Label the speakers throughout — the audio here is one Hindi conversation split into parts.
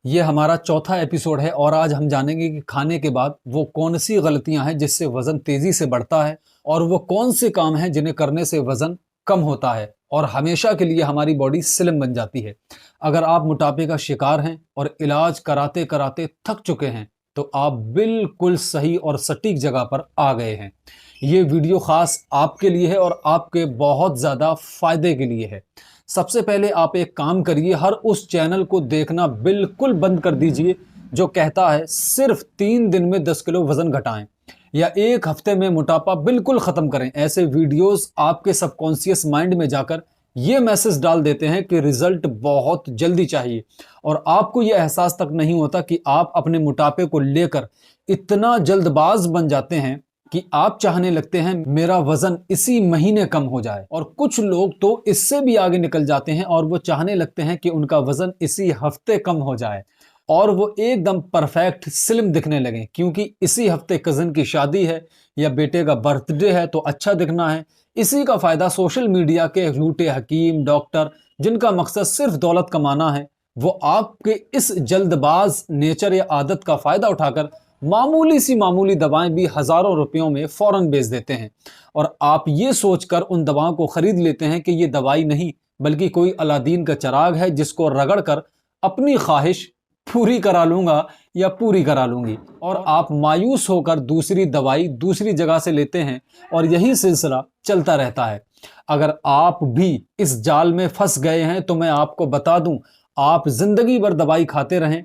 Speaker 1: ये हमारा चौथा एपिसोड है और आज हम जानेंगे कि खाने के बाद वो कौन सी गलतियां हैं जिससे वजन तेजी से बढ़ता है और वो कौन से काम हैं जिन्हें करने से वजन कम होता है और हमेशा के लिए हमारी बॉडी स्लिम बन जाती है। अगर आप मोटापे का शिकार हैं और इलाज कराते कराते थक चुके हैं तो आप बिल्कुल सही और सटीक जगह पर आ गए हैं। ये वीडियो खास आपके लिए है और आपके बहुत ज़्यादा फायदे के लिए है। सबसे पहले आप एक काम करिए, हर उस चैनल को देखना बिल्कुल बंद कर दीजिए जो कहता है सिर्फ 3 दिन में 10 किलो वजन घटाएं या एक हफ्ते में मोटापा बिल्कुल खत्म करें। ऐसे वीडियोस आपके सबकॉन्शियस माइंड में जाकर ये मैसेज डाल देते हैं कि रिजल्ट बहुत जल्दी चाहिए और आपको ये एहसास तक नहीं होता कि आप अपने मोटापे को लेकर इतना जल्दबाज बन जाते हैं कि आप चाहने लगते हैं मेरा वजन इसी महीने कम हो जाए। और कुछ लोग तो इससे भी आगे निकल जाते हैं और वो चाहने लगते हैं कि उनका वजन इसी हफ्ते कम हो जाए और वो एकदम परफेक्ट स्लिम दिखने लगे, क्योंकि इसी हफ्ते कज़न की शादी है या बेटे का बर्थडे है तो अच्छा दिखना है। इसी का फायदा सोशल मीडिया के झूठे हकीम डॉक्टर, जिनका मकसद सिर्फ दौलत कमाना है, वो आपके इस जल्दबाज नेचर या आदत का फायदा उठाकर मामूली सी मामूली दवाएं भी हजारों रुपयों में फौरन बेच देते हैं और आप ये सोचकर उन दवाओं को खरीद लेते हैं कि ये दवाई नहीं बल्कि कोई अलादीन का चिराग है जिसको रगड़ कर अपनी ख्वाहिश पूरी करा लूंगा या पूरी करा लूंगी। और आप मायूस होकर दूसरी दवाई दूसरी जगह से लेते हैं और यही सिलसिला चलता रहता है। अगर आप भी इस जाल में फंस गए हैं तो मैं आपको बता दूं, आप जिंदगी भर दवाई खाते रहें,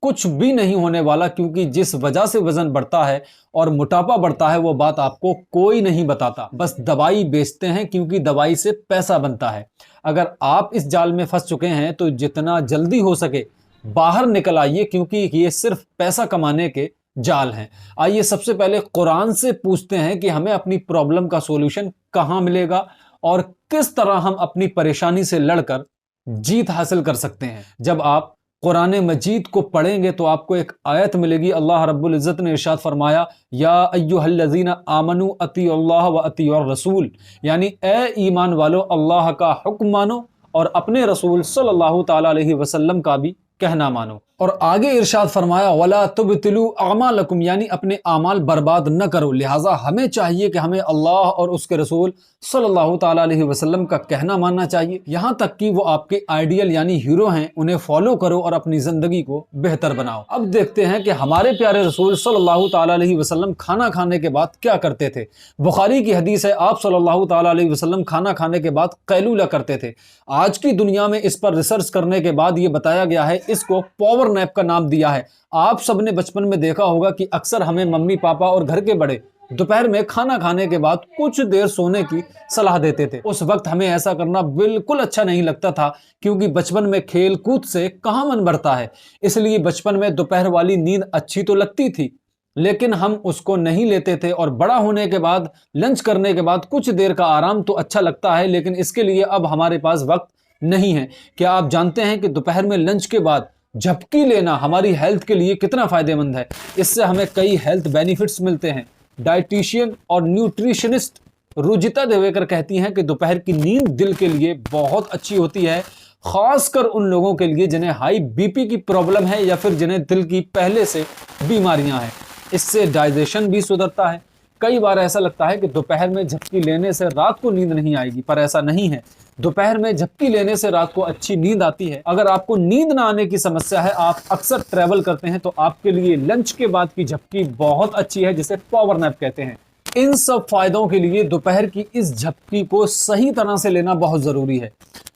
Speaker 1: कुछ भी नहीं होने वाला, क्योंकि जिस वजह से वजन बढ़ता है और मोटापा बढ़ता है वो बात आपको कोई नहीं बताता। बस दवाई बेचते हैं क्योंकि दवाई से पैसा बनता है। अगर आप इस जाल में फंस चुके हैं तो जितना जल्दी हो सके बाहर निकल आइए, क्योंकि ये सिर्फ पैसा कमाने के जाल हैं। आइए सबसे पहले कुरान से पूछते हैं कि हमें अपनी प्रॉब्लम का सॉल्यूशन कहाँ मिलेगा और किस तरह हम अपनी परेशानी से लड़कर जीत हासिल कर सकते हैं। जब आप कुरान मजीद को पढ़ेंगे तो आपको एक आयत मिलेगी। अल्लाह रब्बुल इज़्ज़त ने इरशाद फरमाया, या अय्युहल्लज़ीना आमनू अतीउल्लाह व अतीउर रसूल, यानी ए ईमान वालो अल्लाह का हुक्म मानो और अपने रसूल सल्लल्लाहु ताला अलैहि वसल्लम का भी कहना मानो। और आगे इरशाद फरमाया, वला तुबतिलू अमालकुम, यानी अपने आमाल बर्बाद न करो। लिहाजा हमें चाहिए कि हमें अल्लाह और उसके रसूल सल्लल्लाहु ताला अलैहि वसल्लम का कहना मानना चाहिए। यहाँ तक कि वो आपके आइडियल यानी हीरो हैं, उन्हें फॉलो करो और अपनी जिंदगी को बेहतर बनाओ। अब देखते हैं कि हमारे प्यारे रसूल सल्लल्लाहु ताला अलैहि वसल्लम खाना खाने के बाद क्या करते थे। बुखारी की हदीस है, आप सल्लल्लाहु ताला अलैहि वसल्लम खाना खाने के बाद कैलूला करते थे। आज की दुनिया में इस पर रिसर्च करने के बाद ये बताया गया है, इसको पावर नैप का नाम दिया है। आप सबने बचपन में देखा होगा कि अक्सर हमें मम्मी पापा और घर के बड़े दोपहर में खाना खाने के बाद कुछ देर सोने की सलाह देते थे। उस वक्त हमें ऐसा करना बिल्कुल अच्छा नहीं लगता था, क्योंकि बचपन में खेल कूद से कहाँ मन भरता है। इसलिए बचपन में दोपहर वाली नींद अच्छी तो लगती थी, लेकिन हम उसको नहीं लेते थे। और बड़ा होने के बाद लंच करने के बाद कुछ देर का आराम तो अच्छा लगता है, लेकिन इसके लिए अब हमारे पास वक्त नहीं है। क्या आप जानते हैं कि दोपहर में लंच के बाद झपकी लेना हमारी हेल्थ के लिए कितना फायदेमंद है? इससे हमें कई हेल्थ बेनिफिट्स मिलते हैं। डाइटिशियन और न्यूट्रिशनिस्ट रुजिता देवेकर कहती हैं कि दोपहर की नींद दिल के लिए बहुत अच्छी होती है, खासकर उन लोगों के लिए जिन्हें हाई बीपी की प्रॉब्लम है या फिर जिन्हें दिल की पहले से बीमारियां हैं। इससे डाइजेशन भी सुधरता है। कई बार ऐसा लगता है कि दोपहर में झपकी लेने से रात को नींद नहीं आएगी, पर ऐसा नहीं है। दोपहर में झपकी लेने से रात को अच्छी नींद आती है। अगर आपको नींद ना आने की समस्या है, आप अक्सर ट्रैवल करते हैं, तो आपके लिए लंच के बाद की झपकी बहुत अच्छी है, जिसे पावर नैप कहते हैं। इन सब फायदों के लिए दोपहर की इस झपकी को सही तरह से लेना बहुत जरूरी है।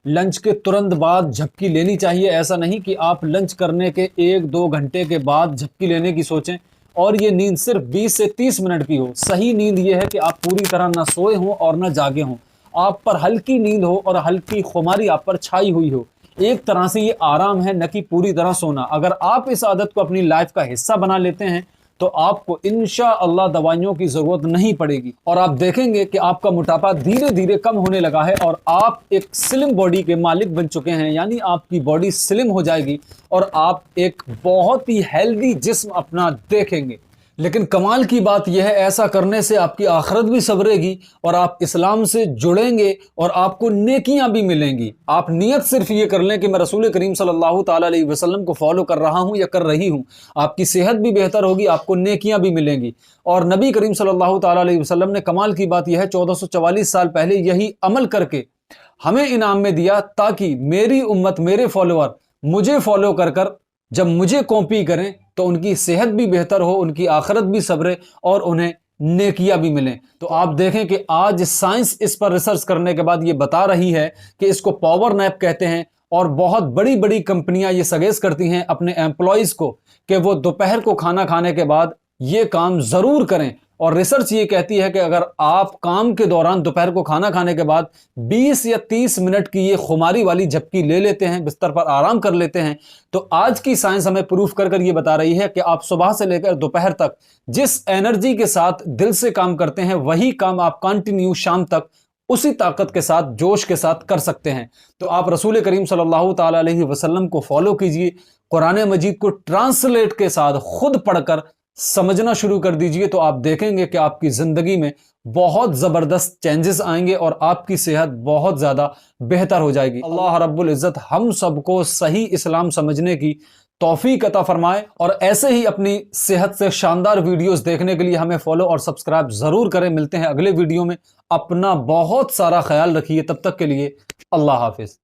Speaker 1: लंच के तुरंत बाद झपकी लेनी चाहिए। ऐसा नहीं कि आप लंच करने के 1-2 घंटे के बाद झपकी लेने की सोचें और ये नींद सिर्फ 20 से 30 मिनट की हो। सही नींद ये है कि आप पूरी तरह ना सोए हों और ना जागे हों, आप पर हल्की नींद हो और हल्की खुमारी आप पर छाई हुई हो। एक तरह से ये आराम है, न कि पूरी तरह सोना। अगर आप इस आदत को अपनी लाइफ का हिस्सा बना लेते हैं तो आपको इंशाअल्लाह दवाइयों की जरूरत नहीं पड़ेगी और आप देखेंगे कि आपका मोटापा धीरे धीरे कम होने लगा है और आप एक स्लिम बॉडी के मालिक बन चुके हैं। यानी आपकी बॉडी स्लिम हो जाएगी और आप एक बहुत ही हेल्दी जिस्म अपना देखेंगे। लेकिन कमाल की बात यह है, ऐसा करने से आपकी आखिरत भी संवरेगी और आप इस्लाम से जुड़ेंगे और आपको नेकियां भी मिलेंगी। आप नियत सिर्फ ये कर लें कि मैं रसूल करीम सल्लल्लाहु ताला अलैहि वसल्लम को फॉलो कर रहा हूं या कर रही हूं, आपकी सेहत भी बेहतर होगी, आपको नेकियां भी मिलेंगी। और नबी करीम सल्लल्लाहु ताला अलैहि वसल्लम ने, कमाल की बात यह है, 1444 साल पहले यही अमल करके हमें इनाम में दिया, ताकि मेरी उम्मत, मेरे फॉलोअर मुझे फॉलो कर कर जब मुझे कॉपी करें तो उनकी सेहत भी बेहतर हो, उनकी आखिरत भी सब्रे और उन्हें नेकियां भी मिलें। तो आप देखें कि आज साइंस इस पर रिसर्च करने के बाद ये बता रही है कि इसको पावर नैप कहते हैं, और बहुत बड़ी बड़ी कंपनियां ये सजेस्ट करती हैं अपने एम्प्लॉयज को कि वो दोपहर को खाना खाने के बाद ये काम जरूर करें। और रिसर्च ये कहती है कि अगर आप काम के दौरान दोपहर को खाना खाने के बाद 20 या 30 मिनट की ये खुमारी वाली झपकी ले लेते हैं, बिस्तर पर आराम कर लेते हैं, तो आज की साइंस हमें प्रूफ कर कर ये बता रही है कि आप सुबह से लेकर दोपहर तक जिस एनर्जी के साथ दिल से काम करते हैं, वही काम आप कंटिन्यू शाम तक उसी ताकत के साथ, जोश के साथ कर सकते हैं। तो आप रसूल करीम सल्लल्लाहु ताला अलैहि वसल्लम को फॉलो कीजिए, कुरान मजीद को ट्रांसलेट के साथ खुद पढ़कर समझना शुरू कर दीजिए, तो आप देखेंगे कि आपकी जिंदगी में बहुत जबरदस्त चेंजेस आएंगे और आपकी सेहत बहुत ज्यादा बेहतर हो जाएगी। अल्लाह रब्बुल इज्जत हम सबको सही इस्लाम समझने की तौफीक अता फरमाए, और ऐसे ही अपनी सेहत से शानदार वीडियोस देखने के लिए हमें फॉलो और सब्सक्राइब जरूर करें। मिलते हैं अगले वीडियो में। अपना बहुत सारा ख्याल रखिए, तब तक के लिए अल्लाह हाफिज।